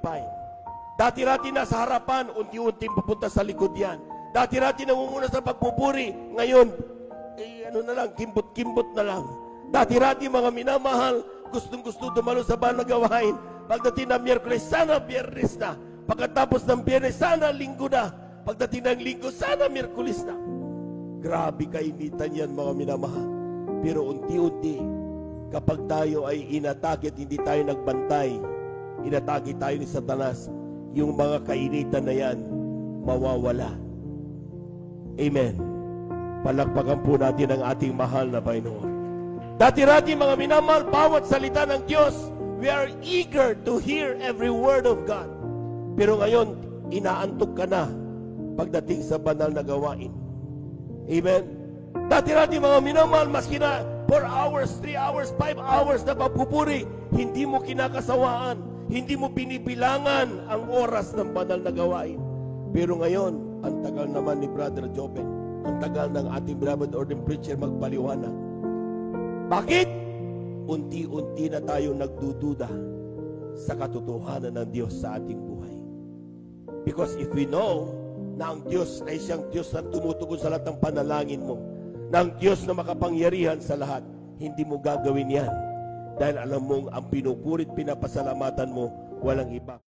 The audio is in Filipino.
tagumpay. Dati-rati nasa harapan, unti-unti papunta sa likod yan. Dati-rati nangunguna sa pagpupuri, ngayon, kimbot-kimbot na lang. Dati-rati mga minamahal, gustong-gusto dumalo sa banal na gawain. Pagdating ng Miyerkules, sana Biyernes na. Pagkatapos ng Biyernes, sana Linggo na. Pagdating ng Linggo, sana Miyerkules na. Grabe kainitan yan mga minamahal. Pero unti-unti, kapag tayo ay inatake at hindi tayo nagbantay, inatake tayo ni Satanas, yung mga kainitan na yan, mawawala. Amen. Palakpakan po natin ang ating mahal na Panginoon. Dati-rati mga minamahal, bawat salita ng Diyos, we are eager to hear every word of God. Pero ngayon, inaantok ka na pagdating sa banal na gawain. Amen? Dati-rati mga minamahal, maski na 4 hours, 3 hours, 5 hours na pagpupuri, hindi mo kinakasawaan, hindi mo binibilangan ang oras ng banal na gawain. Pero ngayon, ang tagal naman ni Brother Joven, ang tagal ng ating beloved ordained preacher magpaliwanag. Bakit? Unti-unti na tayo nagdududa sa katotohanan ng Diyos sa ating buhay. Because if we know na ang Diyos ay siyang Diyos na tumutugon sa lahat ng panalangin mo, na ang Diyos na makapangyarihan sa lahat, hindi mo gagawin yan. Dahil alam mong ang pinupurit, pinapasalamatan mo, walang iba.